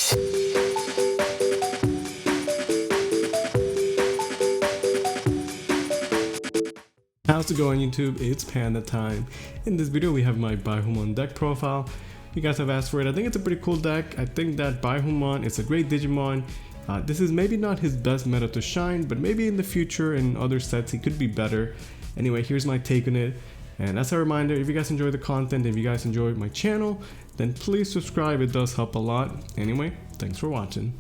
How's it going, YouTube? It's Panda time. In this video we have my Baihumon deck profile. You guys have asked for it. I think it's a pretty cool deck. I think that Baihumon is a great Digimon. This is maybe not his best meta to shine, but maybe in the future in other sets he could be better. Anyway, here's my take on it. And as a reminder, if you guys enjoy the content, if you guys enjoy my channel, then please subscribe. It does help a lot. Anyway, thanks for watching.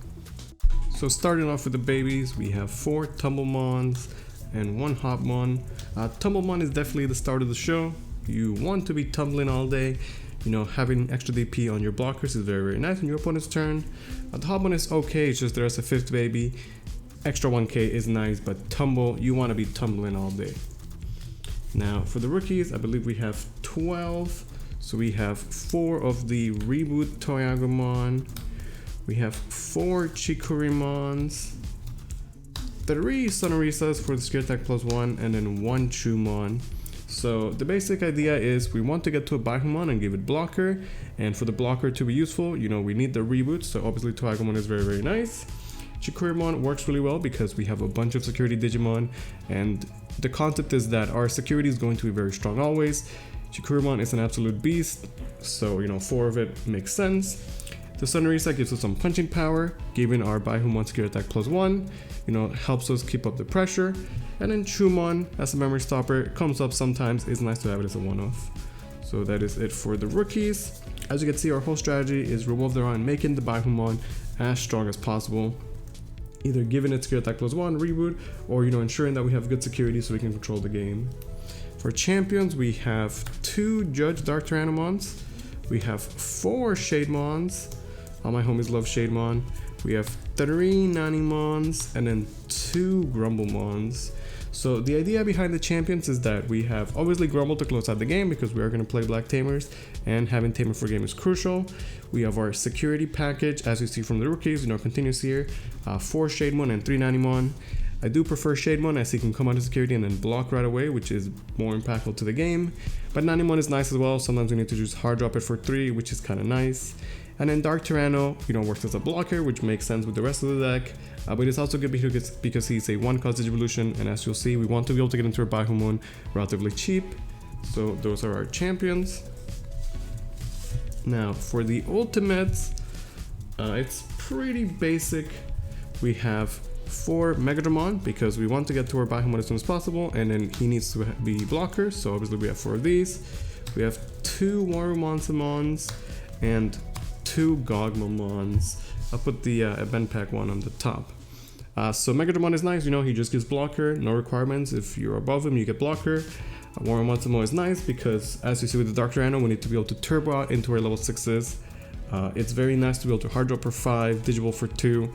So starting off with the babies, we have 4 Tumblemons and 1 Hopmon. Tumblemon is definitely the start of the show. You want to be tumbling all day. You know, having extra DP on your blockers is very nice on your opponent's turn. The Hopmon is okay, it's just there's a 5th baby. Extra 1k is nice, but tumble, you want to be tumbling all day. Now for the rookies, I believe we have 12. So we have 4 of the Reboot Toyagumon. We have 4 Chikurimons. 3 Sonorisas for the Skill Attack +1, and then 1 Chumon. So the basic idea is we want to get to a Baihumon and give it blocker, and for the blocker to be useful, you know, we need the reboot. So obviously Toyagumon is very nice. Chikurimon works really well because we have a bunch of security Digimon, and the concept is that our security is going to be very strong always. Chikurimon is an absolute beast, so you know, 4 of it makes sense. The Sonorisa gives us some punching power, giving our Baihumon Skill Attack +1, you know, helps us keep up the pressure. And then Chumon, as a memory stopper, comes up sometimes, it's nice to have it as a one-off. So that is it for the rookies. As you can see, our whole strategy is revolved around making the Baihumon as strong as possible. Either giving it Skill Attack +1, reboot, or you know, ensuring that we have good security so we can control the game. For champions, we have 2 Judge Dark Tyrannomons. We have 4 Shademons. All my homies love Shademon. We have 3 Nanimons and then 2 Grumblemons. So the idea behind the champions is that we have obviously Grumble to close out the game because we are going to play Black Tamers, and having Tamer for game is crucial. We have our security package, as you see from the rookies, you know, continues here. 4 Shademon and 3 Nanimon. I do prefer Shademon as he can come out of security and then block right away, which is more impactful to the game. But Nanimon is nice as well. Sometimes we need to just hard drop it for 3, which is kind of nice. And then Dark Tyranno, you know, works as a blocker, which makes sense with the rest of the deck. But it's also good because he's a 1-cost Digivolution, and as you'll see, we want to be able to get into our Baihumon relatively cheap. So those are our champions. Now for the ultimates, it's pretty basic. We have 4 Megadramon because we want to get to our Baihumon as soon as possible, and then he needs to be blocker, so obviously we have 4 of these. We have 2 Warumon and 2 Gogmamons. I'll put the event pack one on the top. So Megadramon is nice, you know, he just gives blocker, no requirements. If you're above him, you get blocker. Warumon is nice because, as you see with the Dark Tyranno, we need to be able to turbo out into our level 6s. It's very nice to be able to hard drop for 5, Digivolve for 2.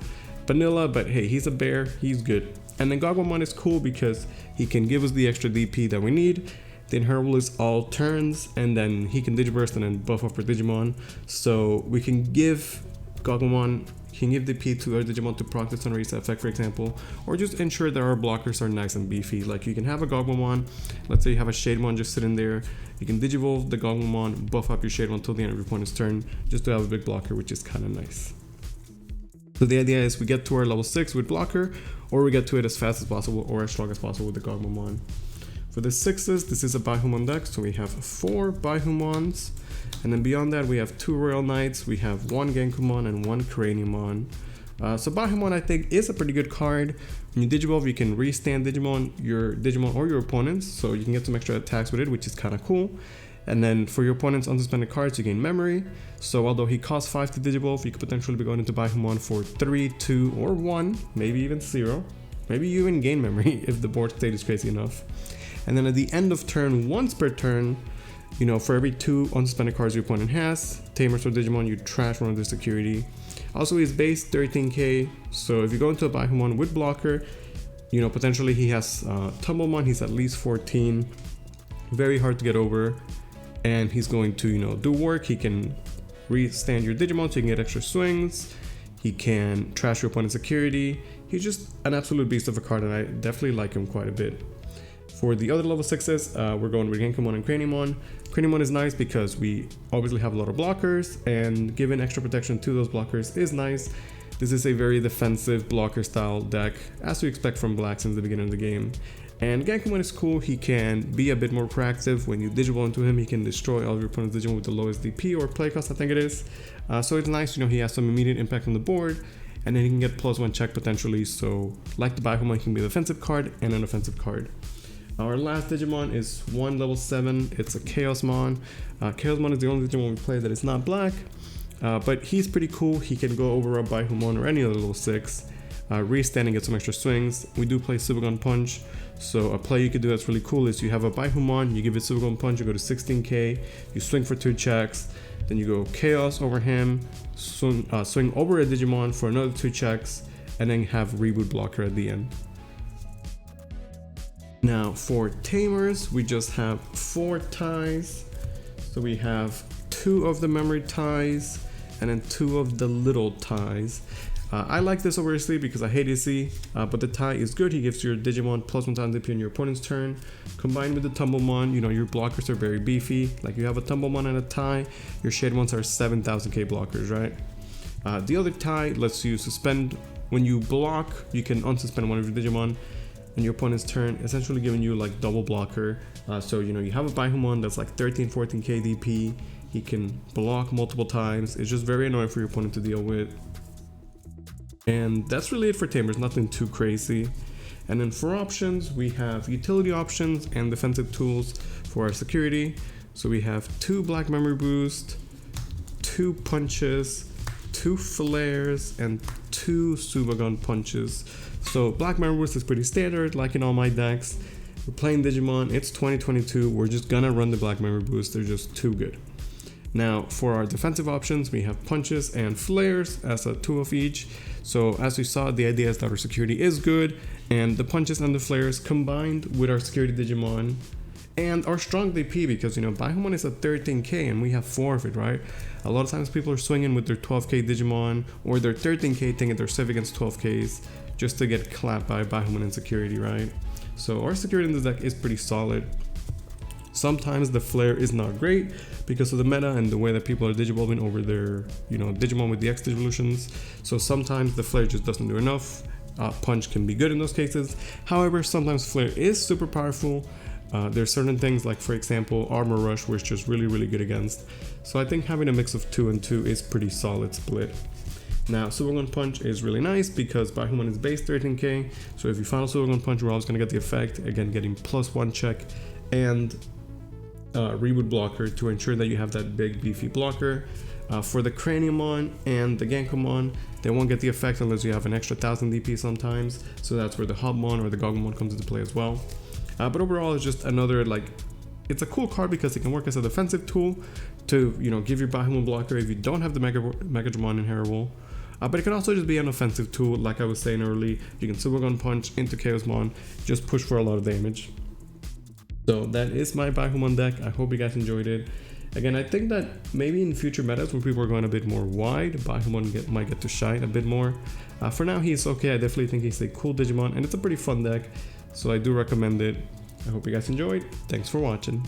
Vanilla, but hey, he's a bear, he's good. And then Gogmamon is cool because he can give us the extra DP that we need. The Inheritable is all turns, and then he can Digiburst and then buff up our Digimon. So we can give Gogmamon, he can give DP to our Digimon to proc the Sonorisa effect, for example, or just ensure that our blockers are nice and beefy. Like you can have a Gogmamon, let's say you have a Shademon just sitting there, you can Digivolve the Gogmamon, buff up your Shademon until the end of your opponent's turn, just to have a big blocker, which is kind of nice. So the idea is we get to our level 6 with blocker, or we get to it as fast as possible or as strong as possible with the Gogmamon. For the 6s, this is a Baihumon deck, so we have 4 Baihumons, and then beyond that we have 2 Royal Knights, we have 1 Genkumon and 1 Craniumon. So Baihumon I think is a pretty good card. When you Digivolve, you can restand your Digimon or your opponents, so you can get some extra attacks with it, which is kind of cool. And then for your opponent's unsuspended cards, you gain memory. So although he costs 5 to Digivolve, you could potentially be going into Baihumon for 3, 2, or 1, maybe even 0. Maybe you even gain memory if the board state is crazy enough. And then at the end of turn, once per turn, you know, for every 2 unsuspended cards your opponent has, Tamers or Digimon, you trash one of the security. Also, his base 13k, so if you go into a Baihumon with blocker, you know, potentially he has Tumblemon, he's at least 14, very hard to get over, and he's going to, you know, do work. He can restand your Digimon so you can get extra swings, he can trash your opponent's security. He's just an absolute beast of a card, and I definitely like him quite a bit. For the other level 6s, we're going with Genkamon and Craniumon. Craniumon is nice because we obviously have a lot of blockers, and giving extra protection to those blockers is nice. This is a very defensive blocker style deck, as we expect from Black since the beginning of the game. And Genkamon is cool. He can be a bit more proactive. When you Digiball into him, he can destroy all of your opponent's Digimon with the lowest DP or play cost, I think it is. So it's nice, he has some immediate impact on the board, and then he can get +1 check potentially. So like the Baihumon, he can be an offensive card and an offensive card. Our last Digimon is one level 7. It's a Chaosmon. Chaosmon is the only Digimon we play that is not black, but he's pretty cool. He can go over a Baihumon or any other level 6. Restand and get some extra swings. We do play Supergun Punch, so a play you could do that's really cool is you have a Baihumon, you give it Supergun Punch, you go to 16k, you swing for 2 checks, then you go Chaos over him, swing over a Digimon for another 2 checks, and then have Reboot Blocker at the end. Now for Tamers, we just have 4 ties. So we have 2 of the memory ties and then 2 of the little ties. I like this obviously because I hate AC, but the tie is good. He gives your Digimon +1 times DP on your opponent's turn. Combined with the Tumblemon, your blockers are very beefy. Like you have a Tumblemon and a tie, your Shademons are 7000k blockers, right? The other tie lets you suspend. When you block, you can unsuspend one of your Digimon on your opponent's turn, essentially giving you like double blocker. So you have a Baihumon that's like 13-14k DP. He can block multiple times. It's just very annoying for your opponent to deal with. And that's really it for Tamers, nothing too crazy. And then for options, we have utility options and defensive tools for our security. So we have 2 black memory boost, 2 punches, 2 flares, and 2 Supergun punches. So black memory boost is pretty standard, like in all my decks. We're playing Digimon, it's 2022, we're just gonna run the black memory boost, they're just too good. Now for our defensive options, we have punches and flares as a 2 of each. So as we saw, the idea is that our security is good, and the punches and the flares combined with our security Digimon and our strong DP, because Baihumon is at 13k and we have 4 of it, right? A lot of times people are swinging with their 12k Digimon or their 13k thinking they're safe against 12ks just to get clapped by Baihumon in security, right? So our security in this deck is pretty solid. Sometimes the flare is not great because of the meta and the way that people are digivolving over their, Digimon with the X Digivolutions. So sometimes the flare just doesn't do enough. Punch can be good in those cases. However, sometimes flare is super powerful. There's certain things like, for example, Armor Rush, which is just really, really good against. So I think having a mix of 2 and 2 is pretty solid split. Now, Supergun Punch is really nice because Baihumon is base 13k. So if you final Supergun Punch, we're always going to get the effect, again, getting +1 check and Reboot Blocker to ensure that you have that big beefy blocker. For the Craniumon and the Genkamon, they won't get the effect unless you have an extra 1000 DP sometimes. So that's where the Hubmon or the Gogglemon comes into play as well. But overall, it's just another, it's a cool card because it can work as a defensive tool to, give your Baihumon blocker if you don't have the Megadramon inheritable. But it can also just be an offensive tool, like I was saying earlier. You can Supergun Punch into Chaosmon, just push for a lot of damage. So that is my Baihumon deck. I hope you guys enjoyed it. Again, I think that maybe in future metas when people are going a bit more wide, Baihumon might get to shine a bit more. For now, he's okay. I definitely think he's a cool Digimon, and it's a pretty fun deck. So I do recommend it. I hope you guys enjoyed. Thanks for watching.